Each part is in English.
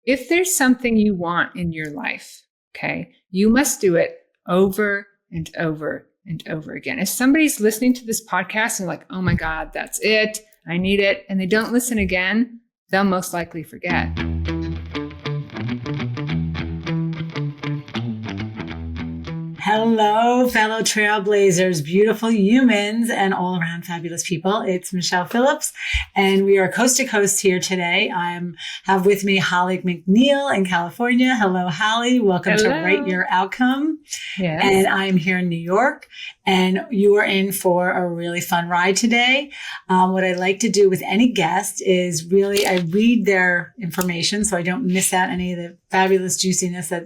if there's something you want in your life, okay, you must do it over and over and over again. If somebody's listening to this podcast and like, oh my God, that's it, I need it, and they don't listen again, they'll most likely forget. Hello, fellow trailblazers, beautiful humans, and all around fabulous people. It's Michele Phillips, and we are coast to coast here today. I have with me Holly McNeill in California. Hello, Holly. Welcome to Write Your Outcome. Yes. And I'm here in New York, and you are in for a really fun ride today. What I like to do with any guest is really, I read their information so I don't miss out any of the fabulous juiciness that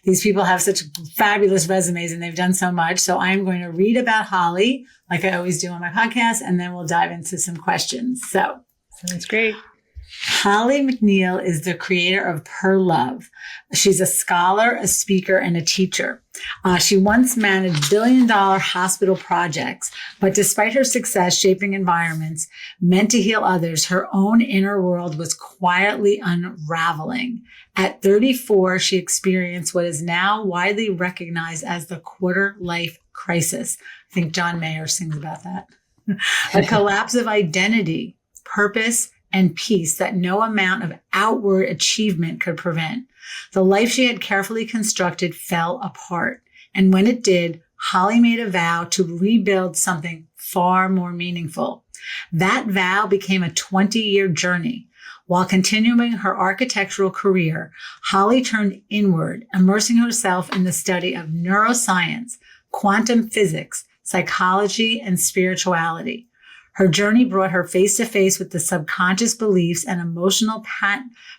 these people have such fabulous resumes and they've done so much. So I'm going to read about Holly like I always do on my podcast, and then we'll dive into some questions. So sounds great. Holly McNeill is the creator of P.E.R.L.O.V.E. She's a scholar, a speaker, and a teacher. She once managed billion-dollar hospital projects, but despite her success shaping environments meant to heal others, her own inner world was quietly unraveling. At 34, she experienced what is now widely recognized as the quarter-life crisis. I think John Mayer sings about that. A collapse of identity, purpose, and peace that no amount of outward achievement could prevent. The life she had carefully constructed fell apart. And when it did, Holly made a vow to rebuild something far more meaningful. That vow became a 20-year journey. While continuing her architectural career, Holly turned inward, immersing herself in the study of neuroscience, quantum physics, psychology, and spirituality. Her journey brought her face to face with the subconscious beliefs and emotional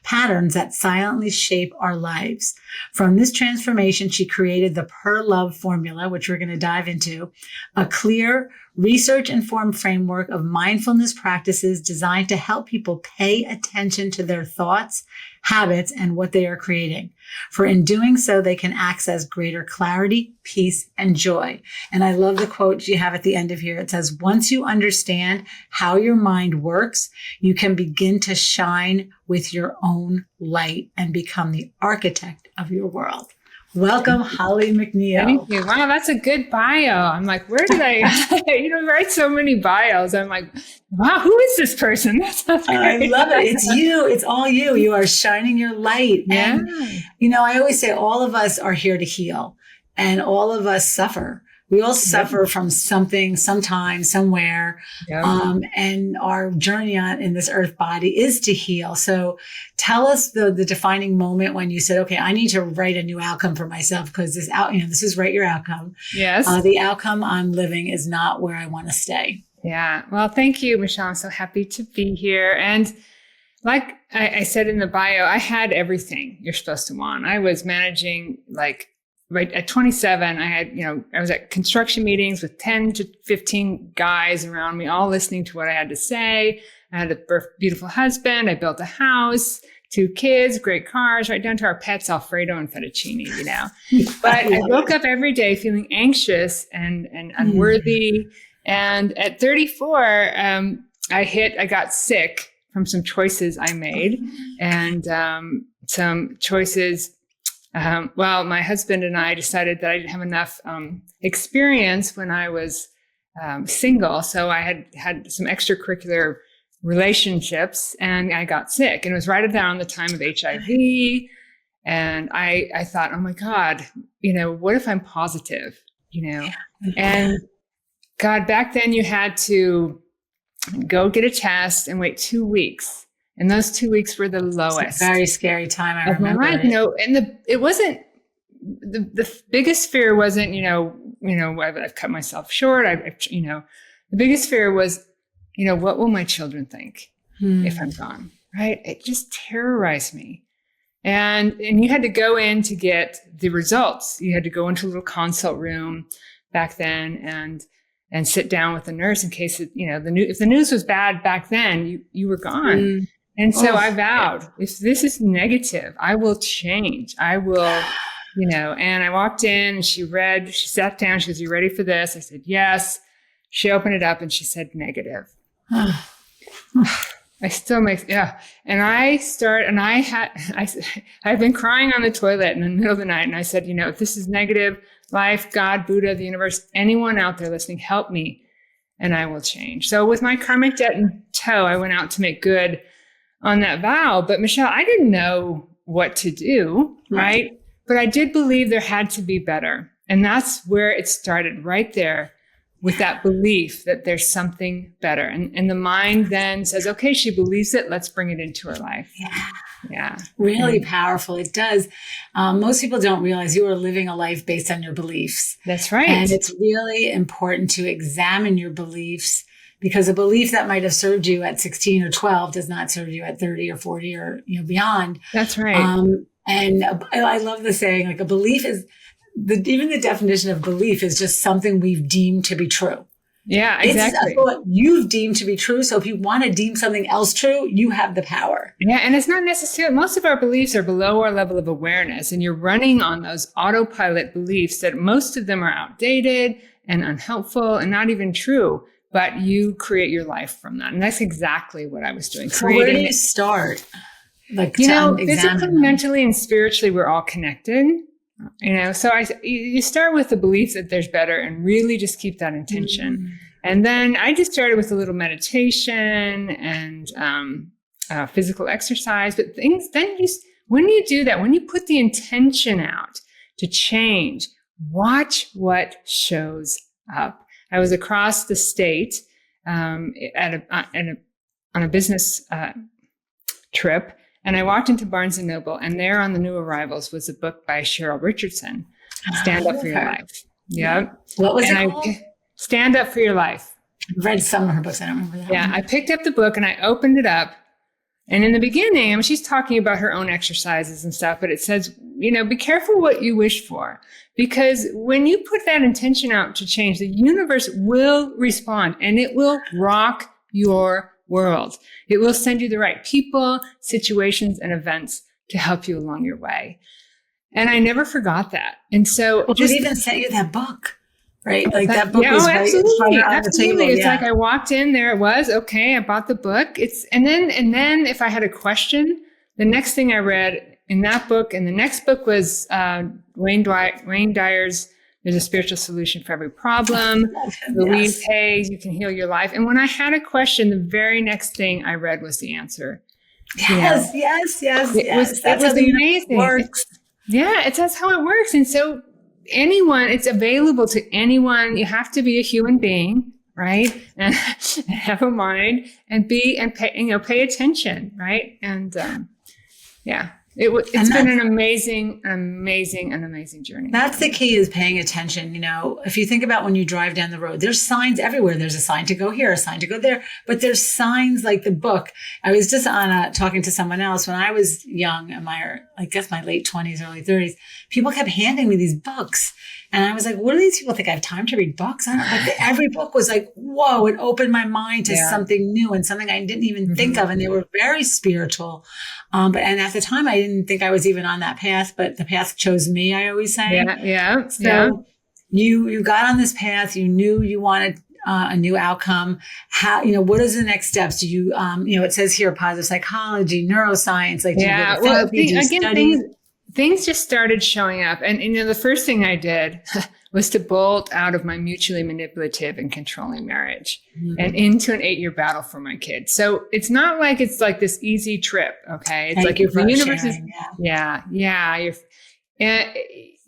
patterns that silently shape our lives. From this transformation, she created the P.E.R.L.O.V.E formula, which we're going to dive into, a clear, research-informed framework of mindfulness practices designed to help people pay attention to their thoughts, habits, and what they are creating. For in doing so, they can access greater clarity, peace, and joy. And I love the quote you have at the end of here. It says, once you understand how your mind works, you can begin to shine with your own light and become the architect of your world. Welcome, Holly McNeill. Thank you. Wow, that's a good bio. I'm like, where did I, write so many bios? I'm like, wow, who is this person? That sounds great. I love it. It's you. It's all you. You are shining your light. Yeah. And, I always say all of us are here to heal, and all of us suffer. We all suffer from something, sometime, somewhere. Yep. And our journey in this earth body is to heal. So tell us the defining moment when you said, okay, I need to write a new outcome for myself because this is Write Your Outcome. Yes. The outcome I'm living is not where I want to stay. Yeah. Well, thank you, Michele. I'm so happy to be here. And like I said in the bio, I had everything you're supposed to want. I was managing right at 27, I had, I was at construction meetings with 10 to 15 guys around me, all listening to what I had to say. I had a beautiful husband. I built a house, 2 kids, great cars, right down to our pets, Alfredo and fettuccine, But I woke up every day feeling anxious and unworthy. And at 34, I got sick from some choices I made and some choices. My husband and I decided that I didn't have enough experience when I was single. So I had some extracurricular relationships and I got sick. And it was right around the time of HIV. And I thought, oh my God, what if I'm positive, And God, back then you had to go get a test and wait 2 weeks. And those 2 weeks were the lowest. It's a very scary time. I remember. And it wasn't the biggest fear wasn't, I've cut myself short. The biggest fear was, what will my children think if I'm gone? Right? It just terrorized me. And you had to go in to get the results. You had to go into a little consult room back then and sit down with the nurse in case if the news was bad back then, you were gone. And so I vowed, if this is negative, I will change. I will, and I walked in and she sat down. She goes, you ready for this? I said, yes. She opened it up and she said negative. I still make, yeah. And I've been crying on the toilet in the middle of the night. And I said, if this is negative, life, God, Buddha, the universe, anyone out there listening, help me and I will change. So with my karmic debt in tow, I went out to make good on that vow. But Michele, I didn't know what to do, right? But I did believe there had to be better. And that's where it started, right there, with that belief that there's something better. And the mind then says, okay, she believes it. Let's bring it into her life. Yeah. Really powerful. It does. Most people don't realize you are living a life based on your beliefs. That's right. And it's really important to examine your beliefs, because a belief that might have served you at 16 or 12 does not serve you at 30 or 40 or beyond. That's right. And I love the saying, like, a belief is even the definition of belief is just something we've deemed to be true. Yeah, exactly. It's what you've deemed to be true. So if you want to deem something else true, you have the power. Yeah. And it's not necessarily, most of our beliefs are below our level of awareness. And you're running on those autopilot beliefs that most of them are outdated and unhelpful and not even true. But you create your life from that. And that's exactly what I was doing. So where do you start? Physically, mentally, and spiritually, we're all connected. So you start with the belief that there's better and really just keep that intention. Mm-hmm. And then I just started with a little meditation and physical exercise. But when you do that, when you put the intention out to change, watch what shows up. I was across the state on a business trip. And I walked into Barnes & Noble, and there on the new arrivals was a book by Cheryl Richardson, Stand Up for Your Life. Yeah. What was it called? Stand Up for Your Life. I've read some of her books. I don't remember that one. I picked up the book and I opened it up. And in the beginning, she's talking about her own exercises and stuff, but it says, be careful what you wish for. Because when you put that intention out to change, the universe will respond and it will rock your world. It will send you the right people, situations, and events to help you along your way. And I never forgot that. And so it even sent you that book, right? Like that book was absolutely, right on the table. It's like I walked in, there it was. Okay, I bought the book. And then if I had a question, the next thing I read in that book, and the next book was Wayne Dyer's There's a Spiritual Solution for Every Problem. Louise Hayes, You Can Heal Your Life. And when I had a question, the very next thing I read was the answer. Yes. It was amazing. That's how it works. And so it's available to anyone. You have to be a human being, right? And have a mind and pay attention, right? And It's been an amazing journey. That's the key, is paying attention. If you think about when you drive down the road, there's signs everywhere. There's a sign to go here, a sign to go there, but there's signs like the book. I was just talking to someone else when I was young, in my late 20s, early 30s. People kept handing me these books. And I was like, what do these people think? I have time to read books? I don't know. But every book was like, whoa, it opened my mind to something new and something I didn't even think of. And they were very spiritual. And at the time, I didn't think I was even on that path, but the path chose me, I always say. So you got on this path. You knew you wanted a new outcome. How, what is the next steps? Do you, it says here, positive psychology, neuroscience, things just started showing up. And, the first thing I did was to bolt out of my mutually manipulative and controlling marriage and into an 8-year battle for my kids. So it's not like it's like this easy trip. Okay. It's like if the universe is,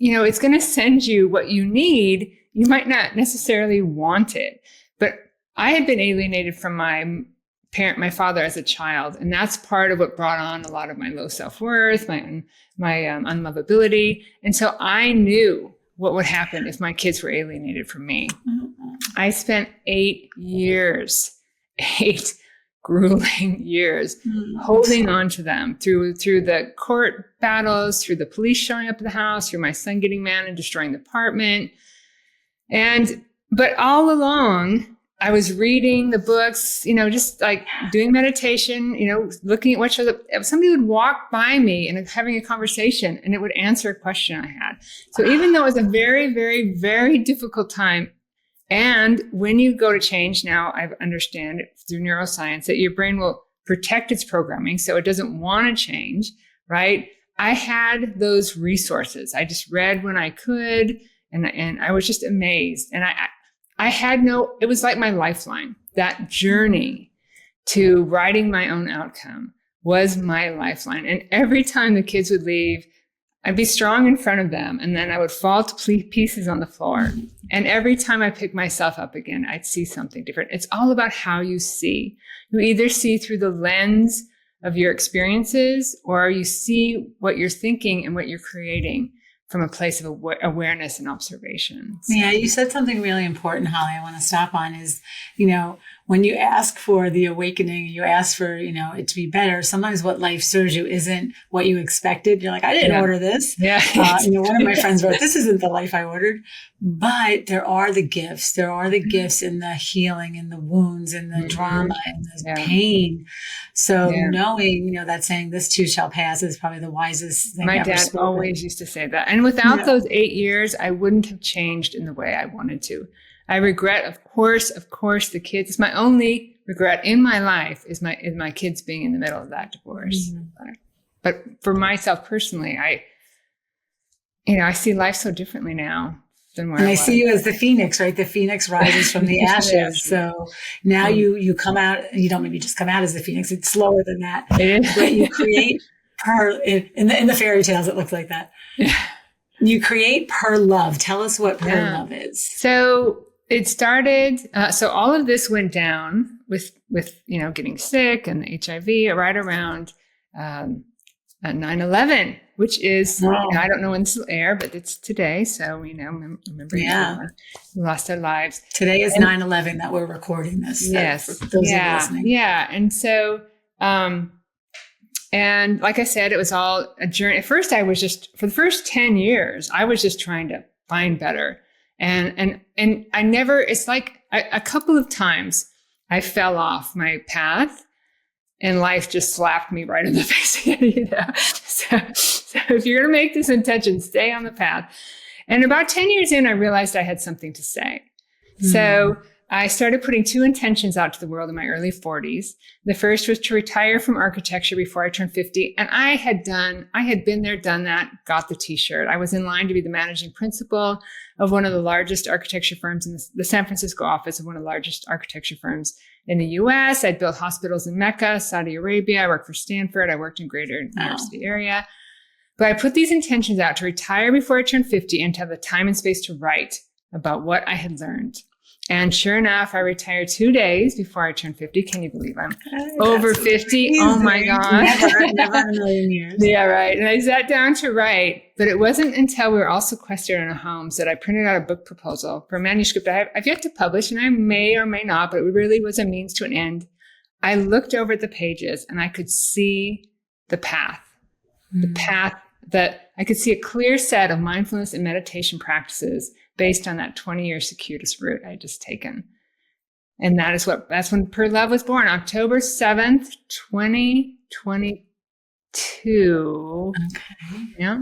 it's going to send you what you need. You might not necessarily want it, but I had been alienated from my father as a child. And that's part of what brought on a lot of my low self-worth, my unlovability. And so I knew what would happen if my kids were alienated from me. I spent 8 grueling years holding on to them through the court battles, through the police showing up at the house, through my son getting mad and destroying the apartment. But all along, I was reading the books, just like doing meditation, looking at what shows up. Somebody would walk by me and having a conversation, and it would answer a question I had. So even though it was a very, very, very difficult time, and when you go to change now, I understand through neuroscience that your brain will protect its programming so it doesn't want to change, right? I had those resources. I just read when I could, and I was just amazed. And I had it was like my lifeline. That journey to writing my own outcome was my lifeline. And every time the kids would leave, I'd be strong in front of them, and then I would fall to pieces on the floor. And every time I pick myself up again, I'd see something different. It's all about how you see. You either see through the lens of your experiences, or you see what you're thinking and what you're creating from a place of awareness and observation. So. Yeah, you said something really important, Holly, I want to stop on is, when you ask for the awakening, you ask for, it to be better. Sometimes what life serves you isn't what you expected. You're like, I didn't order this. Yeah. One of my friends wrote, this isn't the life I ordered, but there are the gifts. There are the gifts in the healing and the wounds and the drama and the pain. So knowing, that saying this too shall pass is probably the wisest thing my ever dad spoken. always used to say that. And without those 8 years, I wouldn't have changed in the way I wanted to. I regret, of course, the kids. It's my only regret in my life is my kids being in the middle of that divorce. Mm-hmm. But for myself personally, I see life so differently now than where I was. I see you as the phoenix, right? The phoenix rises from the ashes. So now you come out, you don't maybe just come out as the phoenix. It's slower than that. But you create in the fairy tales, it looks like that. Yeah. You create P.E.R.L.O.V.E. Tell us what P.E.R.L.O.V.E. is. So it started, so all of this went down with getting sick and the HIV right around 9/11, which is, I don't know when this will air, but it's today. So, remember we lost our lives. Today is 9/11 that we're recording this. So yes. For those of you listening. Yeah. And so, and like I said, it was all a journey. At first, I was just, for the first 10 years, I was just trying to find better. And I never, it's like a couple of times I fell off my path and life just slapped me right in the face. So if you're going to make this intention, stay on the path. And about 10 years in, I realized I had something to say. So I started putting 2 intentions out to the world in my early 40s. The first was to retire from architecture before I turned 50. And I had been there, done that, got the t-shirt. I was in line to be the managing principal of one of the largest architecture firms in the San Francisco office of one of the largest architecture firms in the US. I'd built hospitals in Mecca, Saudi Arabia. I worked for Stanford. I worked in greater New York City area. But I put these intentions out to retire before I turned 50 and to have the time and space to write about what I had learned. And sure enough, I retired 2 days before I turned 50. Can you believe I'm over 50? Amazing. Oh my God. Never in a million years. Yeah, right. And I sat down to write, but it wasn't until we were all sequestered in our homes that I printed out a book proposal for a manuscript I've yet to publish, and I may or may not, but it really was a means to an end. I looked over at the pages and I could see the path that I could see a clear set of mindfulness and meditation practices based on that 20-year circuitous route I had just taken. And that's when P.E.R.L.O.V.E. was born, October 7th, 2022. Okay. Yeah.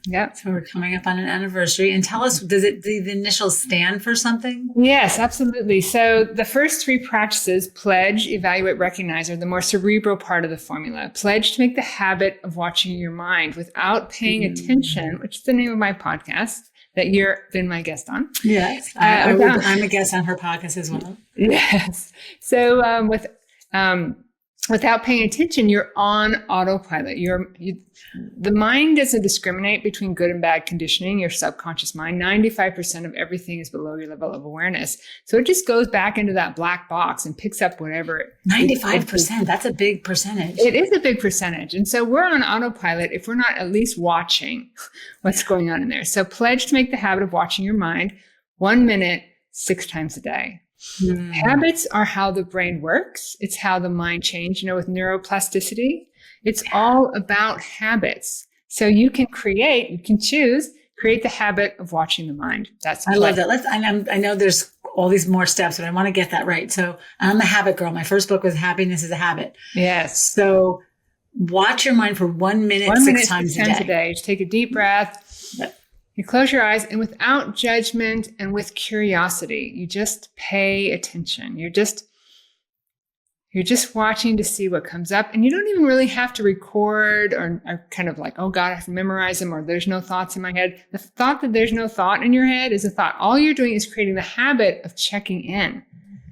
Yeah. So we're coming up on an anniversary. And tell us, does the initials stand for something? Yes, absolutely. So the first 3 practices, pledge, evaluate, recognize, are the more cerebral part of the formula. Pledge to make the habit of watching your mind without paying attention, which is the name of my podcast that you've been my guest on. Yes. I'm a guest on her podcast as well. Yes. So without paying attention, you're on autopilot. The mind doesn't discriminate between good and bad conditioning, your subconscious mind. 95% of everything is below your level of awareness. So it just goes back into that black box and picks up whatever. 95%, that's a big percentage. It is a big percentage. And so we're on autopilot if we're not at least watching what's going on in there. So pledge to make the habit of watching your mind 1 minute, 6 times a day. Habits are how the brain works. It's how the mind changes, with neuroplasticity. It's all about habits. So you can choose, create the habit of watching the mind. I love that. I know there's all these more steps, but I want to get that right. So I'm a habit girl. My first book was Happiness is a Habit. Yes. So watch your mind for 1 minute, 6 times a day. Just take a deep breath. You close your eyes, and without judgment and with curiosity, you just pay attention. You're just watching to see what comes up. And you don't even really have to record or kind of like, oh God, I have to memorize them, or there's no thoughts in my head. The thought that there's no thought in your head is a thought. All you're doing is creating the habit of checking in.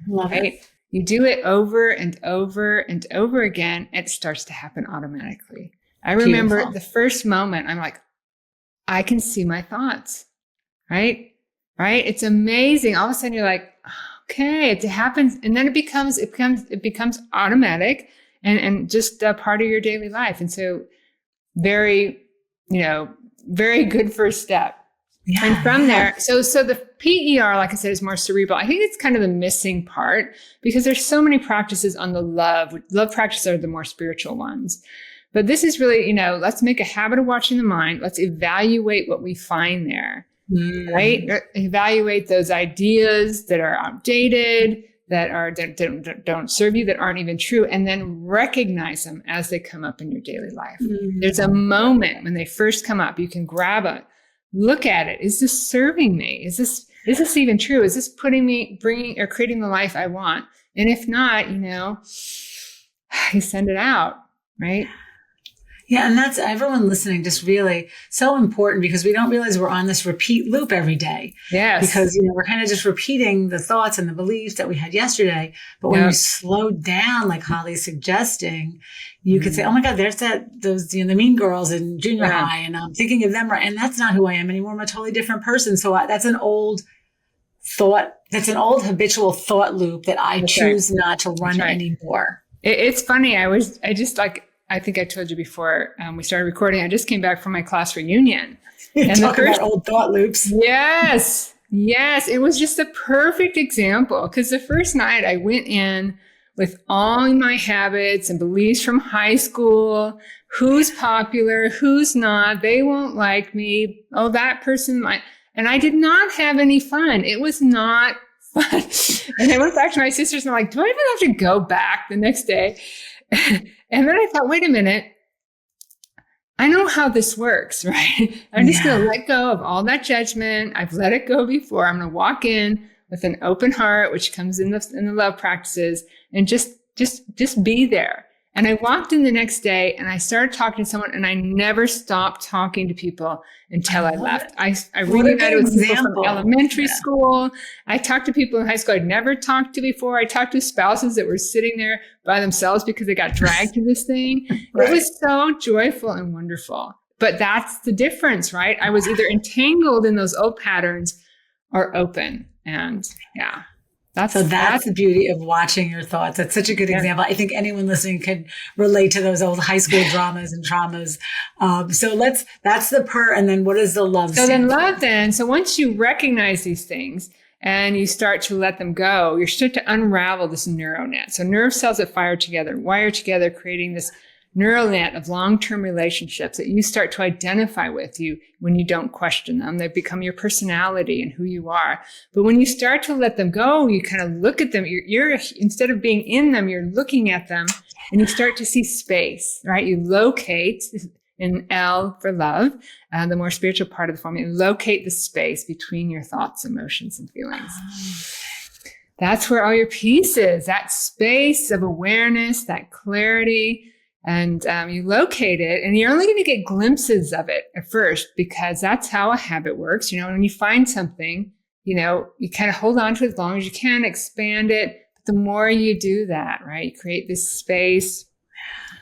Love right? it. You do it over and over and over again. It starts to happen automatically. I remember Beautiful. the first moment, I'm like, I can see my thoughts, right? Right? It's amazing. All of a sudden you're like, okay, it happens. And then it becomes automatic and just a part of your daily life. And so very, very good first step. Yeah, and from there, so the PER, like I said, is more cerebral. I think it's kind of the missing part because there's so many practices on the love practices are the more spiritual ones. But this is really, let's make a habit of watching the mind. Let's evaluate what we find there. Right? Evaluate those ideas that are outdated, that don't serve you, that aren't even true, and then recognize them as they come up in your daily life. There's a moment when they first come up. You can grab it, look at it. Is this serving me? Is this even true? Is this bringing or creating the life I want? And if not, you send it out, right? Yeah, and that's everyone listening, just really so important because we don't realize we're on this repeat loop every day. Yes. Because, we're kind of just repeating the thoughts and the beliefs that we had yesterday. But when we slow down, like Holly's suggesting, you could say, oh my God, there's those, the mean girls in junior high, and I'm thinking of them, and that's not who I am anymore. I'm a totally different person. So that's an old thought. That's an old habitual thought loop that I choose not to run anymore. It's funny. I think I told you before we started recording, I just came back from my class reunion. And talk about old thought loops. Yes. It was just a perfect example because the first night I went in with all my habits and beliefs from high school. Who's popular? Who's not? They won't like me. Oh, that person might. And I did not have any fun. It was not fun. And I went back to my sisters and I'm like, do I even have to go back the next day? And then I thought, wait a minute, I know how this works, right? I'm just going to let go of all that judgment. I've let it go before. I'm going to walk in with an open heart, which comes in the love practices, and just be there. And I walked in the next day and I started talking to someone, and I never stopped talking to people until I left. I reunited with people from elementary school. I talked to people in high school I'd never talked to before. I talked to spouses that were sitting there by themselves because they got dragged to this thing. It was so joyful and wonderful. But that's the difference, right? I was either entangled in those old patterns or open. And that's the beauty of watching your thoughts. That's such a good example. I think anyone listening could relate to those old high school dramas and traumas. So that's the PER. And then what is the love? So once you recognize these things and you start to let them go, you start to unravel this neural net. So nerve cells that wire together, creating this neural net of long-term relationships that you start to identify with you when you don't question them. They become your personality and who you are. But when you start to let them go, you kind of look at them. You're instead of being in them, you're looking at them, and you start to see space, right? You locate in L for love, the more spiritual part of the formula. You locate the space between your thoughts, emotions, and feelings. That's where all your peace is, that space of awareness, that clarity. And you locate it, and you're only going to get glimpses of it at first because that's how a habit works. When you find something, you kind of hold on to it as long as you can, expand it. But the more you do that, right, you create this space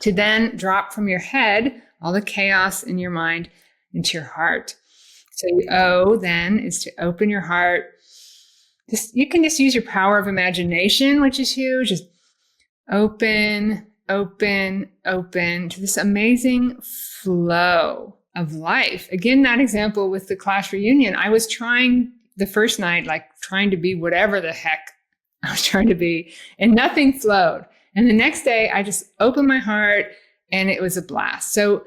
to then drop from your head all the chaos in your mind into your heart. So O then is to open your heart. You can just use your power of imagination, which is huge. Just open to this amazing flow of life. Again, that example with the class reunion, I was trying the first night, trying to be whatever the heck I was trying to be, and nothing flowed. And the next day I just opened my heart and it was a blast. So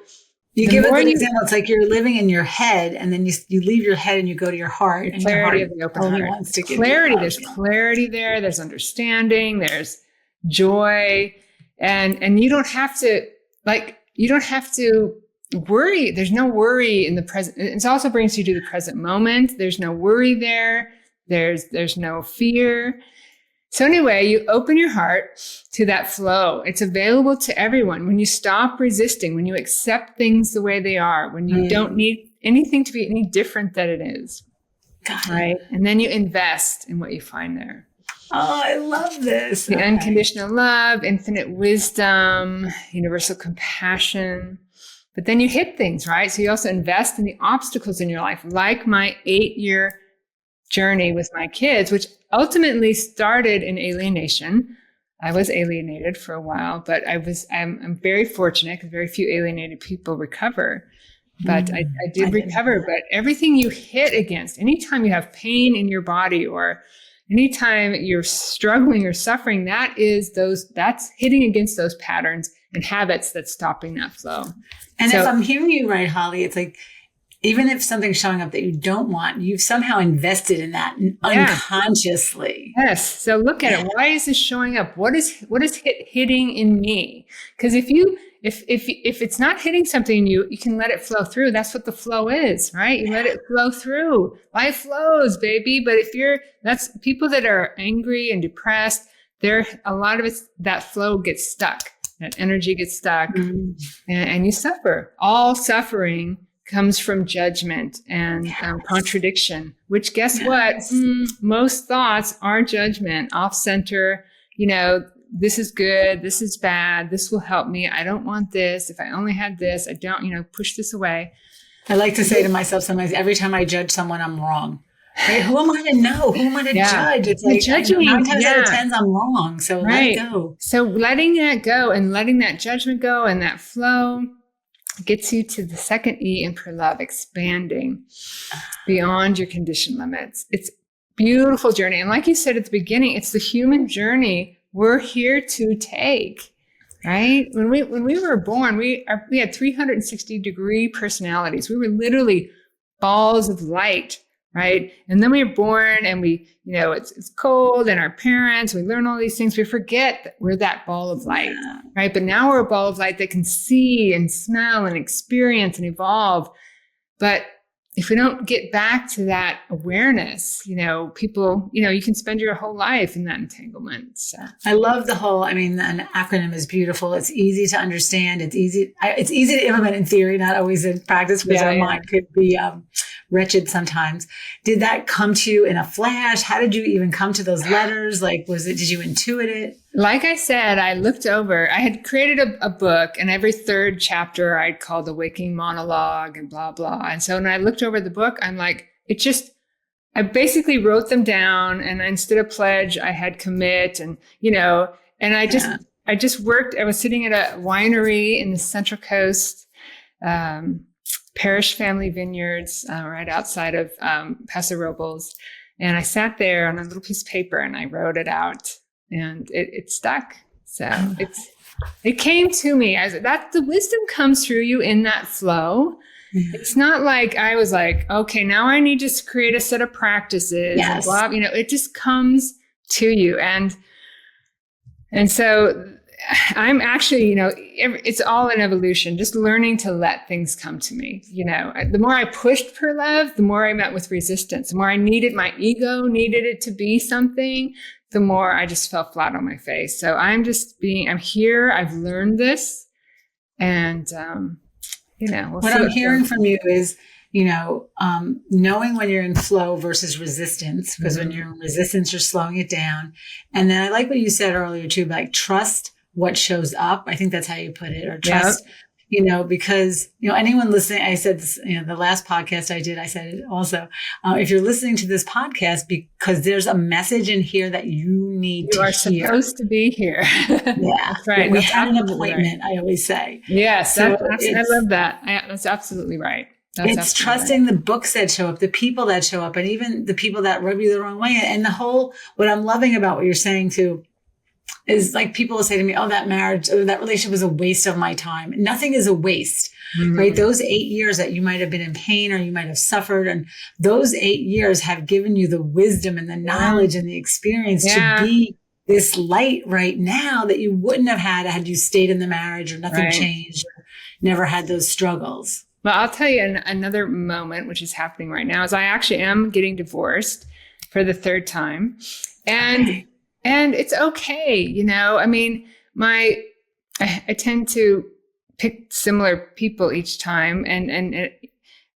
you give it an example. It's like you're living in your head, and then you leave your head and you go to your heart. And clarity your of the open heart. Wants to clarity. There's clarity there. There's understanding. There's joy. And you don't have to worry. There's no worry in the present. It also brings you to the present moment. There's no worry there. There's no fear. So anyway, you open your heart to that flow. It's available to everyone. When you stop resisting, when you accept things the way they are, when you don't need anything to be any different than it is. Right. And then you invest in what you find there. Oh, I love this. The unconditional love, infinite wisdom, universal compassion. But then you hit things, right? So you also invest in the obstacles in your life, like my 8-year journey with my kids, which ultimately started in alienation. I was alienated for a while, but I'm very fortunate because very few alienated people recover. But I did recover. But everything you hit against, anytime you have pain in your body or anytime you're struggling or suffering, that's hitting against those patterns and habits that's stopping that flow. And if I'm hearing you right, Holly, it's like, even if something's showing up that you don't want, you've somehow invested in that unconsciously. Yes. So look at it. Why is this showing up? What is hitting in me? Because if it's not hitting something in you, you can let it flow through. That's what the flow is, right? You let it flow through. Life flows, baby. But that's people that are angry and depressed, a lot of it's that flow gets stuck. That energy gets stuck and you suffer. All suffering comes from judgment and contradiction, which guess what? Most thoughts are judgment, off-center, this is good, this is bad, this will help me, I don't want this, if I only had this, I don't, push this away. I like to say to myself sometimes, every time I judge someone, I'm wrong. Right? Who am I to know? Who am I to judge? It's like, judging, 9 times out of 10, I'm wrong. So let it go. So letting that go and letting that judgment go and that flow gets you to the second E in P.E.R.L.O.V.E, expanding beyond your conditioned limits. It's a beautiful journey. And like you said at the beginning, it's the human journey we're here to take, right? When we were born, we had 360-degree personalities. We were literally balls of light, right? And then we were born and it's cold and our parents, we learn all these things. We forget that we're that ball of light, right? But now we're a ball of light that can see and smell and experience and evolve. But if we don't get back to that awareness, people, you can spend your whole life in that entanglement. So. I love an acronym is beautiful. It's easy to understand. It's easy to implement in theory, not always in practice, because our mind could be wretched sometimes. Did that come to you in a flash? How did you even come to those letters? Like, did you intuit it? Like I said, I looked over, I had created a book, and every third chapter I'd called the Waking Monologue and blah, blah. And so when I looked over the book, I'm like, I basically wrote them down, and instead of pledge, I had commit and I just worked. I was sitting at a winery in the Central Coast, Parish Family Vineyards, right outside of Paso Robles. And I sat there on a little piece of paper and I wrote it out. And it stuck. So it came to me as that the wisdom comes through you in that flow. It's not like I was like, okay, now I need to create a set of practices. Yes. And blah, it just comes to you. And so I'm actually, it's all an evolution, just learning to let things come to me. The more I pushed P.E.R.L.O.V.E, the more I met with resistance, the more my ego needed it to be something, the more I just fell flat on my face. So I'm here, I've learned this. And, what I'm hearing from you is, knowing when you're in flow versus resistance, because when you're in resistance, you're slowing it down. And then I like what you said earlier too, like trust what shows up. I think that's how you put it, or trust, because, anyone listening, I said this, the last podcast I did, I said it also, if you're listening to this podcast, because there's a message in here that you need to hear. You are supposed to be here. Yeah. That's right. We had an appointment, right. I always say. Yes. I love that. That's absolutely right. It's trusting the books that show up, the people that show up, and even the people that rub you the wrong way. And what I'm loving about what you're saying too, is like people will say to me, oh, that marriage or that relationship was a waste of my time. Nothing is a waste, right? Those 8 years that you might have been in pain or you might have suffered, and those 8 years have given you the wisdom and the knowledge and the experience to be this light right now that you wouldn't have had you stayed in the marriage or nothing changed or never had those struggles. Well, I'll tell you another moment, which is happening right now, is I actually am getting divorced for the third time. And And it's okay. I mean, I tend to pick similar people each time. And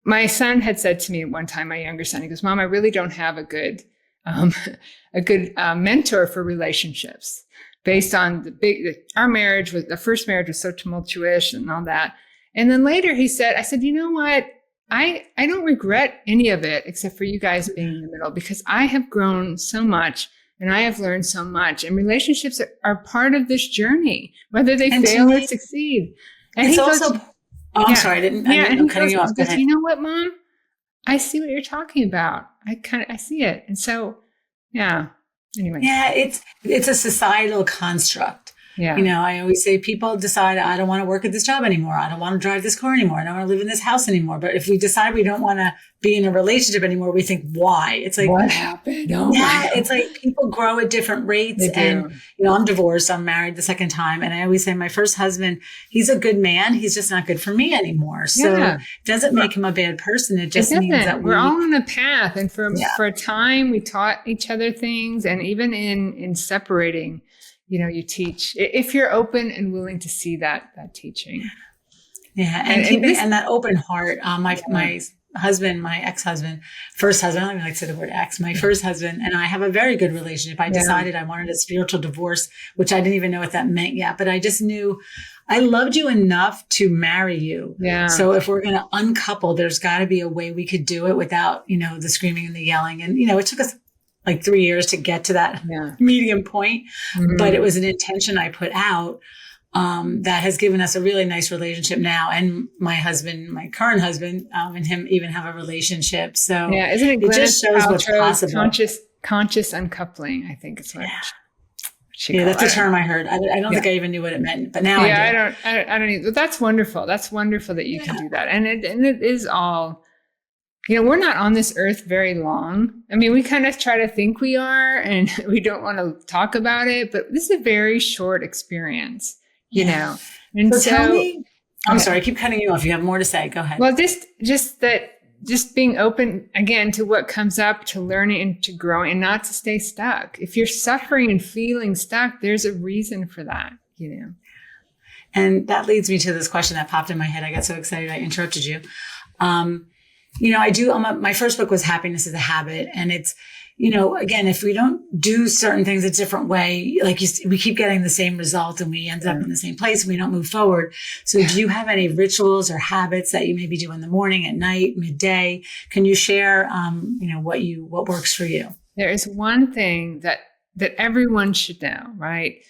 my son had said to me at one time, my younger son, he goes, Mom, I really don't have a good mentor for relationships based on the first marriage was so tumultuous and all that. And then later I said, you know what? I don't regret any of it except for you guys being in the middle, because I have grown so much and I have learned so much, and relationships are part of this journey, whether they fail or succeed. And it's also, I'm sorry, I didn't cutting you off. You know what, Mom? I see what you're talking about. I see it. And so, yeah. Anyway. Yeah, it's a societal construct. Yeah. I always say people decide, I don't want to work at this job anymore. I don't want to drive this car anymore. I don't want to live in this house anymore. But if we decide we don't want to be in a relationship anymore, we think, why? It's like, what happened? Oh yeah, it's like people grow at different rates. And, I'm divorced. I'm married the second time. And I always say my first husband, he's a good man. He's just not good for me anymore. So it doesn't make him a bad person. It just means that we're all on a path. And for a time, we taught each other things. And even in separating, you teach if you're open and willing to see that teaching. Yeah. And that open heart. My husband, my ex-husband, first husband, I don't even like to say the word ex, my first husband and I have a very good relationship. I decided I wanted a spiritual divorce, which I didn't even know what that meant yet, but I just knew I loved you enough to marry you. Yeah. So if we're going to uncouple, there's got to be a way we could do it without, the screaming and the yelling. And, it took us like 3 years to get to that medium point, but it was an intention I put out that has given us a really nice relationship now. And my husband, my current husband, and him even have a relationship. So isn't it just shows what's possible. Conscious uncoupling, I think it's what that's a term I heard. I don't think I even knew what it meant, but now I do. I don't either. But that's wonderful. That's wonderful that you can do that. And it is all, we're not on this earth very long. I mean, we kind of try to think we are, and we don't want to talk about it, but this is a very short experience, And so tell me, I'm sorry, I keep cutting you off. You have more to say. Go ahead. Well, just being open again to what comes up, to learning and to growing, and not to stay stuck. If you're suffering and feeling stuck, there's a reason for that, And that leads me to this question that popped in my head. I got so excited I interrupted you. My first book was Happiness is a Habit. And it's, again, if we don't do certain things a different way, we keep getting the same result and we end up in the same place and we don't move forward. So do you have any rituals or habits that you maybe do in the morning, at night, midday? Can you share, what works for you? There is one thing that everyone should know, right?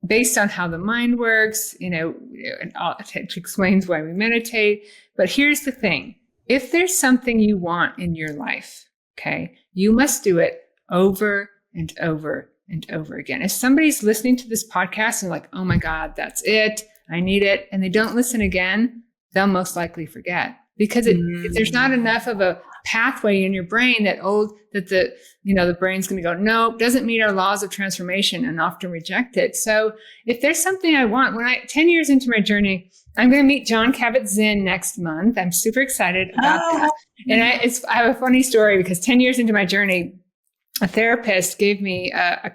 Based on how the mind works, it explains why we meditate. But here's the thing. If there's something you want in your life, okay, you must do it over and over and over again. If somebody's listening to this podcast and like, oh my God, that's it, I need it, and they don't listen again, they'll most likely forget, because there's not enough of a pathway in your brain that the brain's going to go, no, doesn't meet our laws of transformation, and often reject it. So if there's something I want, 10 years into my journey, I'm going to meet Jon Kabat-Zinn next month. I'm super excited about that. And I have a funny story, because 10 years into my journey, a therapist gave me a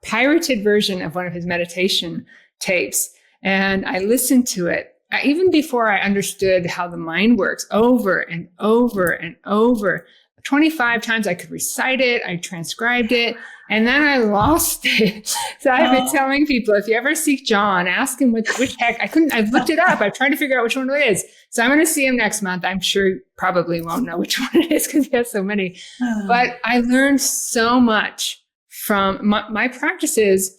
pirated version of one of his meditation tapes. And I listened to it even before I understood how the mind works, over and over and over. 25 times I could recite it. I transcribed it. And then I lost it. So I've been telling people, if you ever seek Jon, ask him which heck. I've looked it up. I've tried to figure out which one it is. So I'm going to see him next month. I'm sure you probably won't know which one it is because he has so many. But I learned so much from my practices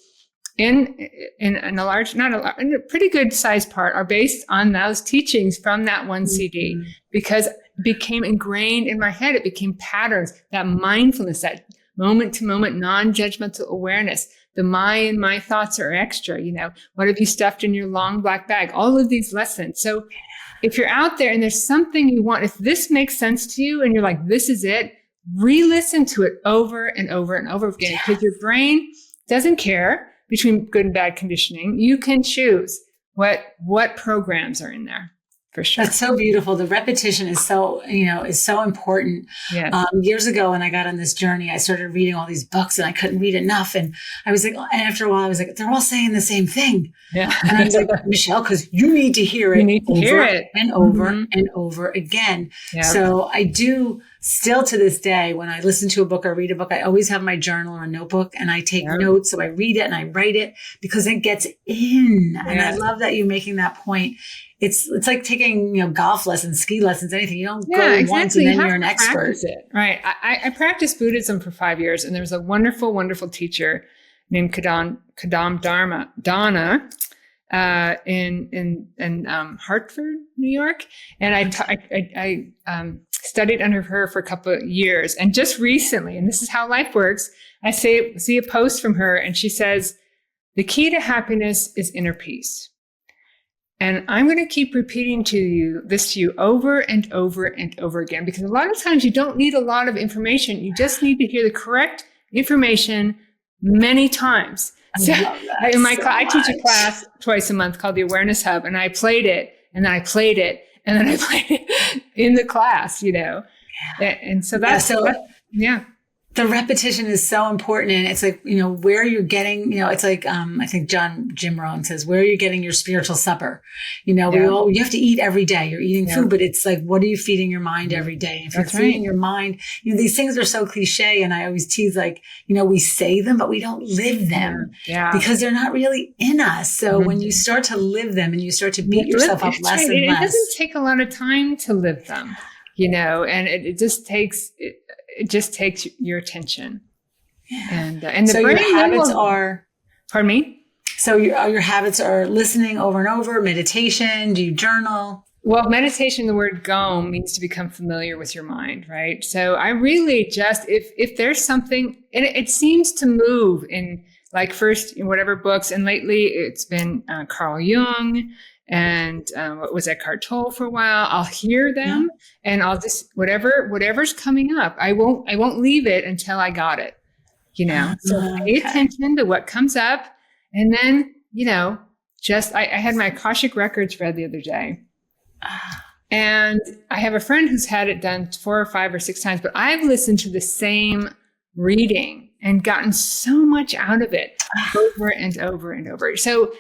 in a pretty good sized part are based on those teachings from that one CD, because it became ingrained in my head. It became patterns, that mindfulness, that moment to moment, non-judgmental awareness. My thoughts are extra. What have you stuffed in your long black bag? All of these lessons. So if you're out there and there's something you want, if this makes sense to you and you're like, this is it, re-listen to it over and over and over again, because your brain doesn't care between good and bad conditioning. You can choose what programs are in there for sure. That's so beautiful. The repetition is so, is so important. Yeah. Years ago, when I got on this journey, I started reading all these books and I couldn't read enough. And I was like, and after a while, I was like, they're all saying the same thing. Yeah. And I was like, Michele, because you need to hear it and over and over again. Yeah. So I do still to this day, when I listen to a book or read a book, I always have my journal or notebook and I take notes. So I read it and I write it because it gets in. Yeah. And I love that you're making that point. It's like taking, golf lessons, ski lessons, anything. You don't go once and then you're an expert. It. Right. I practiced Buddhism for 5 years, and there was a wonderful, wonderful teacher named Kadam Dana in Hartford, New York. And I studied under her for a couple of years. And just recently, and this is how life works, I see a post from her, and she says, the key to happiness is inner peace. And I'm going to keep repeating this to you over and over and over again, because a lot of times you don't need a lot of information. You just need to hear the correct information many times. So in my class, I teach a class twice a month called the Awareness Hub, and I played it, and then I played it, and then I played it in the class, Yeah. And so that's, the repetition is so important. And it's like, where you're getting, it's like, I think Jim Rohn says, where you're getting your spiritual supper. You have to eat every day. You're eating food, but it's like, what are you feeding your mind every day? If you're feeding your mind, these things are so cliche. And I always tease we say them, but we don't live them because they're not really in us. So when you start to live them and you start to beat yourself up less and less. It doesn't take a lot of time to live them, and it just takes, your attention. Yeah. And the so brain your habits are, pardon me? So your habits are listening over and over, meditation, do you journal? Well, meditation, the word gom means to become familiar with your mind, right? So I really just, if there's something, and it seems to move in first in whatever books, and lately it's been Carl Jung, and what was Eckhart Tolle for a while. I'll hear them and I'll just, whatever's coming up, I won't leave it until I got it, So pay attention to what comes up. And then, I had my Akashic Records read the other day. And I have a friend who's had it done 4 or 5 or 6 times, but I've listened to the same reading and gotten so much out of it over and over and over. So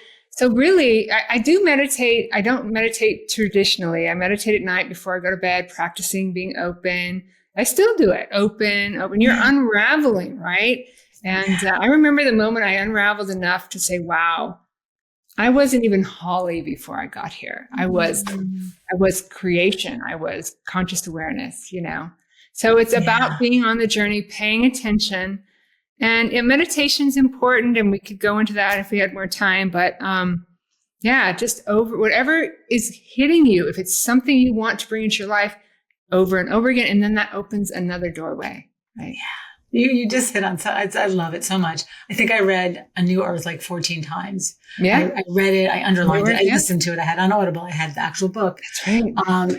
really, I do meditate. I don't meditate traditionally. I meditate at night before I go to bed, practicing being open. I still do it. Open. You're unraveling, right? And I remember the moment I unraveled enough to say, wow, I wasn't even Holly before I got here. I was creation. I was conscious awareness, So it's about being on the journey, paying attention. And meditation is important, and we could go into that if we had more time. But just over whatever is hitting you, if it's something you want to bring into your life, over and over again, and then that opens another doorway. Right? Yeah. You just hit on, I love it so much. I think I read A New Earth 14 times. Yeah. I read it. I underlined it. I listened to it. I had on Audible. I had the actual book. That's right.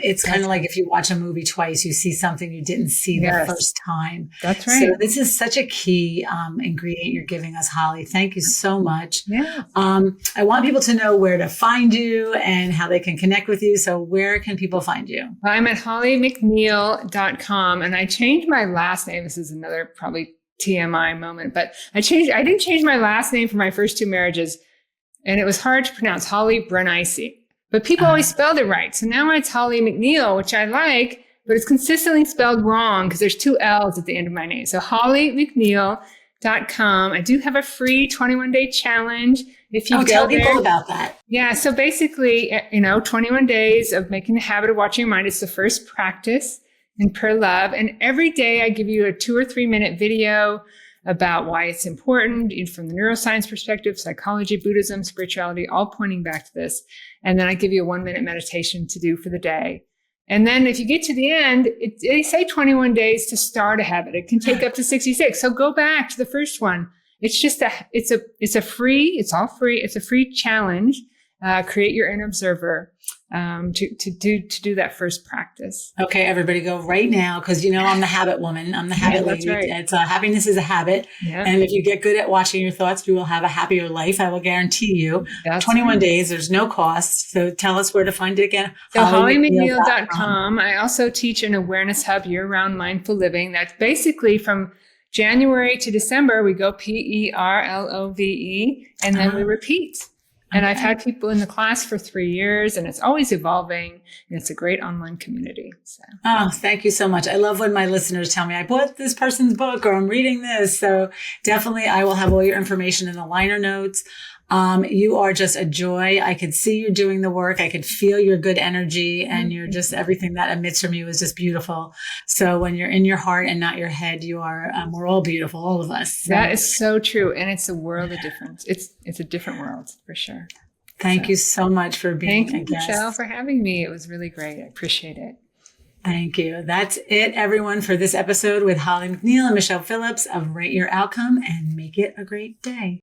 It's kind of like if you watch a movie twice, you see something you didn't see the first time. That's right. So this is such a key ingredient you're giving us, Holly. Thank you so much. Yeah. I want people to know where to find you and how they can connect with you. So where can people find you? I'm at hollymcneill.com, and I changed my last name. This is another probably TMI moment, but I didn't change my last name for my first 2 marriages, and it was hard to pronounce, Holly Brunice, but people always spelled it right. So now it's Holly McNeill, which I like, but it's consistently spelled wrong because there's 2 L's at the end of my name. So hollymcneill.com. I do have a free 21-day challenge. If you tell people about that. Yeah. So basically, 21 days of making the habit of watching your mind. It's the first practice in P.E.R.L.O.V.E. And every day I give you a 2 or 3 minute video about why it's important from the neuroscience perspective, psychology, Buddhism, spirituality, all pointing back to this. And then I give you a 1-minute meditation to do for the day. And then if you get to the end, they say 21 days to start a habit. It can take up to 66. So go back to the first one. It's just it's all free. It's a free challenge. Create your inner observer. to do that first practice. Okay, everybody go right now, because I'm the habit woman. I'm the habit That's lady. right. It's happiness is a habit. Yeah. And if you get good at watching your thoughts, you will have a happier life. I will guarantee you. That's 21 right. days. There's no cost. So tell us where to find it again. So hollymcneil.com. hollymcneil.com. I also teach an awareness hub year-round mindful living. That's basically from January to December, we go P.E.R.L.O.V.E, and then we repeat. And I've had people in the class for 3 years, and it's always evolving, and it's a great online community. So. Oh, thank you so much. I love when my listeners tell me I bought this person's book or I'm reading this. So definitely I will have all your information in the liner notes. You are just a joy. I could see you doing the work. I could feel your good energy, and you're just, everything that emits from you is just beautiful. So when you're in your heart and not your head, you are, we're all beautiful, all of us. So. That is so true. And it's a world of difference. It's a different world for sure. Thank you so much for being a guest. Thank you, Michelle, for having me. It was really great. I appreciate it. Thank you. That's it, everyone, for this episode with Holly McNeill and Michele Phillips of Rate Your Outcome and Make It a Great Day.